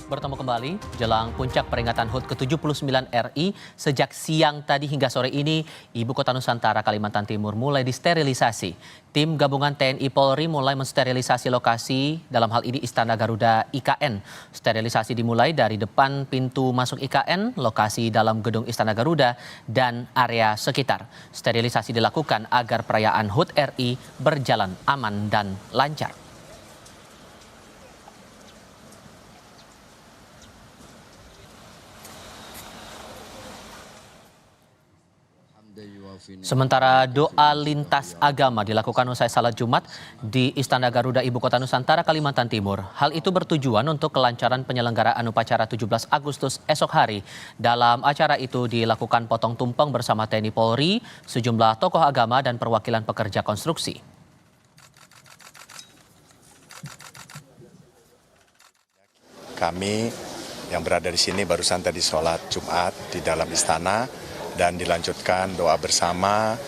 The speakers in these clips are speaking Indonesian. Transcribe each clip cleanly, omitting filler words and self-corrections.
Bertemu kembali jelang puncak peringatan HUT ke-79 RI. Sejak siang tadi hingga sore ini, Ibu Kota Nusantara Kalimantan Timur mulai disterilisasi. Tim gabungan TNI Polri mulai mensterilisasi lokasi, dalam hal ini Istana Garuda IKN. Sterilisasi dimulai dari depan pintu masuk IKN, lokasi dalam gedung Istana Garuda, dan area sekitar. Sterilisasi dilakukan agar perayaan HUT RI berjalan aman dan lancar. Sementara doa lintas agama dilakukan usai salat Jumat di Istana Garuda Ibu Kota Nusantara Kalimantan Timur. Hal itu bertujuan untuk kelancaran penyelenggaraan upacara 17 Agustus esok hari. Dalam acara itu dilakukan potong tumpeng bersama TNI Polri, sejumlah tokoh agama dan perwakilan pekerja konstruksi. Kami yang berada di sini barusan tadi sholat Jumat di dalam istana, dan dilanjutkan doa bersama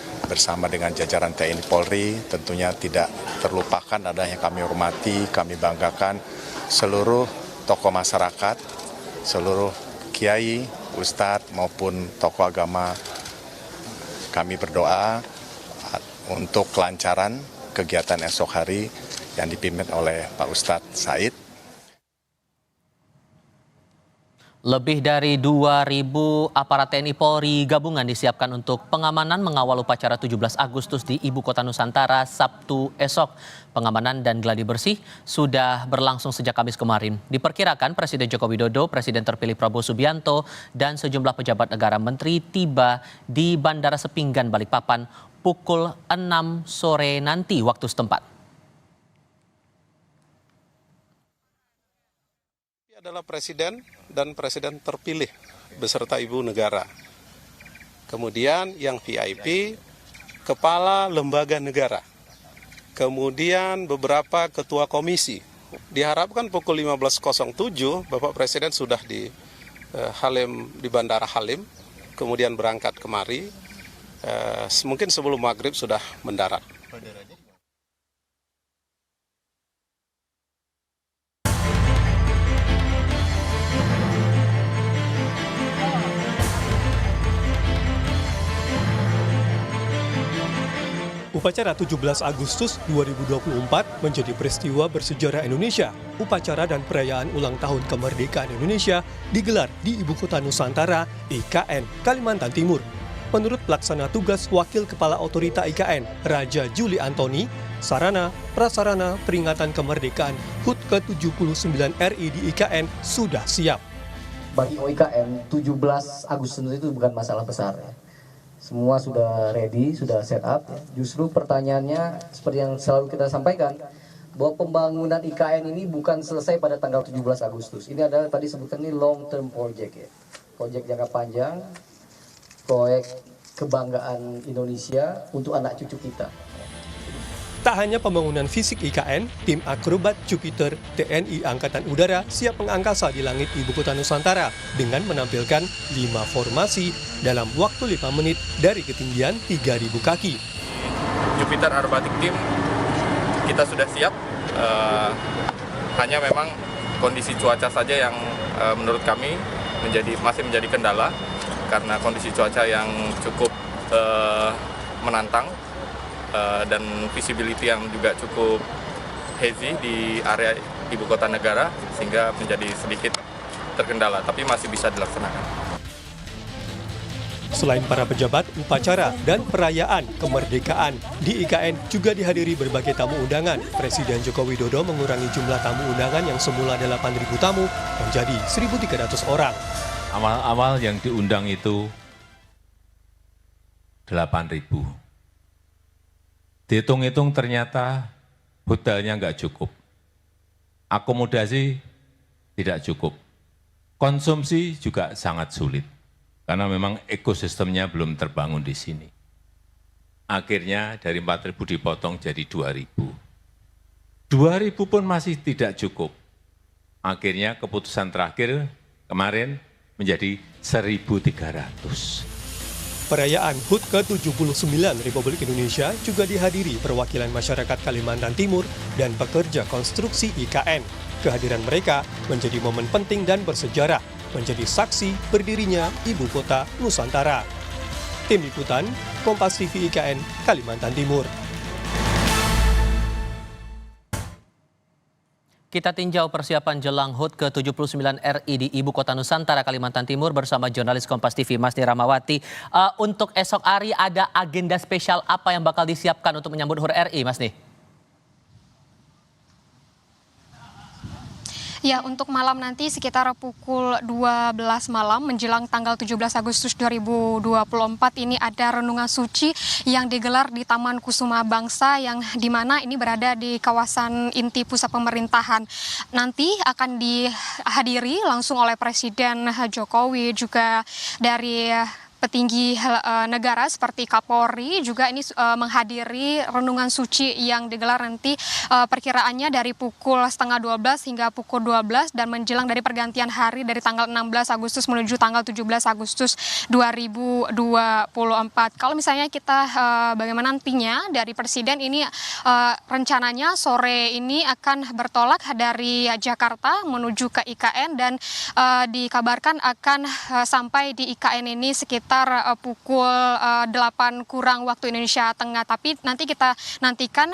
dengan jajaran TNI Polri. Tentunya tidak terlupakan adanya kami hormati, kami banggakan seluruh tokoh masyarakat, seluruh kiai, ustadz maupun tokoh agama. Kami berdoa untuk kelancaran kegiatan esok hari yang dipimpin oleh Pak Ustadz Said. Lebih dari 2.000 aparat TNI Polri gabungan disiapkan untuk pengamanan mengawal upacara 17 Agustus di Ibu Kota Nusantara Sabtu esok. Pengamanan dan gladi bersih sudah berlangsung sejak Kamis kemarin. Diperkirakan Presiden Joko Widodo, Presiden terpilih Prabowo Subianto, dan sejumlah pejabat negara menteri tiba di Bandara Sepinggan, Balikpapan pukul 6 sore nanti waktu setempat. Adalah presiden dan presiden terpilih beserta ibu negara. Kemudian yang VIP, kepala lembaga negara. Kemudian beberapa ketua komisi. Diharapkan pukul 15.07 Bapak Presiden sudah di di Bandara Halim, kemudian berangkat kemari. Mungkin sebelum maghrib sudah mendarat. Upacara 17 Agustus 2024 menjadi peristiwa bersejarah Indonesia. Upacara dan perayaan ulang tahun kemerdekaan Indonesia digelar di Ibu Kota Nusantara, IKN, Kalimantan Timur. Menurut pelaksana tugas Wakil Kepala Otorita IKN, Raja Juli Antoni, sarana prasarana peringatan kemerdekaan HUT ke-79 RI di IKN sudah siap. Bagi OIKN, 17 Agustus itu bukan masalah besar ya. Semua sudah ready, sudah set up. Justru pertanyaannya seperti yang selalu kita sampaikan, bahwa pembangunan IKN ini bukan selesai pada tanggal 17 Agustus. Ini adalah tadi sebutkan ini long term project ya. Project jangka panjang, proyek kebanggaan Indonesia untuk anak cucu kita. Tak hanya pembangunan fisik IKN, tim akrobat Jupiter TNI Angkatan Udara siap mengangkasa di langit Ibu Kota Nusantara dengan menampilkan 5 formasi dalam waktu 5 menit dari ketinggian 3.000 kaki. Jupiter Aerobatic Team kita sudah siap, hanya memang kondisi cuaca saja yang menurut kami masih menjadi kendala karena kondisi cuaca yang cukup menantang. Dan visibility yang juga cukup hazy di area ibu kota negara sehingga menjadi sedikit terkendala, tapi masih bisa dilaksanakan. Selain para pejabat, upacara dan perayaan kemerdekaan di IKN juga dihadiri berbagai tamu undangan. Presiden Joko Widodo mengurangi jumlah tamu undangan yang semula 8.000 tamu menjadi 1.300 orang. Awal-awal yang diundang itu 8.000. Dihitung-hitung ternyata hotelnya nggak cukup, akomodasi tidak cukup, konsumsi juga sangat sulit, karena memang ekosistemnya belum terbangun di sini. Akhirnya dari 4.000 dipotong jadi 2.000. 2.000 pun masih tidak cukup. Akhirnya keputusan terakhir kemarin menjadi 1.300. Perayaan HUT ke-79 Republik Indonesia juga dihadiri perwakilan masyarakat Kalimantan Timur dan pekerja konstruksi IKN. Kehadiran mereka menjadi momen penting dan bersejarah, menjadi saksi berdirinya Ibu Kota Nusantara. Tim Liputan, Kompas TV IKN, Kalimantan Timur. Kita tinjau persiapan jelang HUT ke-79 RI di Ibu Kota Nusantara, Kalimantan Timur bersama jurnalis Kompas TV Masni Rahmawati. Untuk esok hari ada agenda spesial apa yang bakal disiapkan untuk menyambut HUT RI, Masni? Ya, untuk malam nanti sekitar pukul 12 malam menjelang tanggal 17 Agustus 2024 ini ada renungan suci yang digelar di Taman Kusuma Bangsa yang dimana ini berada di kawasan inti pusat pemerintahan. Nanti akan dihadiri langsung oleh Presiden Jokowi, juga dari petinggi negara seperti Kapolri juga ini menghadiri renungan suci yang digelar nanti perkiraannya dari pukul 11:30 hingga pukul 12 dan menjelang dari pergantian hari dari tanggal 16 Agustus menuju tanggal 17 Agustus 2024. Kalau misalnya kita bagaimana nantinya dari Presiden ini rencananya sore ini akan bertolak dari Jakarta menuju ke IKN dan dikabarkan akan sampai di IKN ini sekitar pukul 8 kurang waktu Indonesia Tengah. Tapi nanti kita nantikan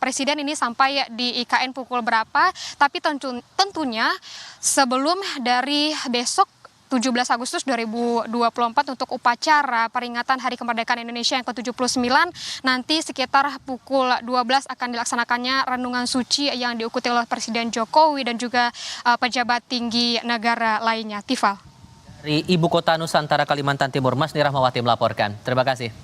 Presiden ini sampai di IKN pukul berapa. Tapi tentunya sebelum dari besok 17 Agustus 2024 untuk upacara peringatan Hari Kemerdekaan Indonesia yang ke-79 nanti sekitar pukul 12 akan dilaksanakannya renungan suci yang diikuti oleh Presiden Jokowi dan juga pejabat tinggi negara lainnya. Tifal. Dari Ibu Kota Nusantara, Kalimantan Timur, Masni Rahmawati melaporkan. Terima kasih.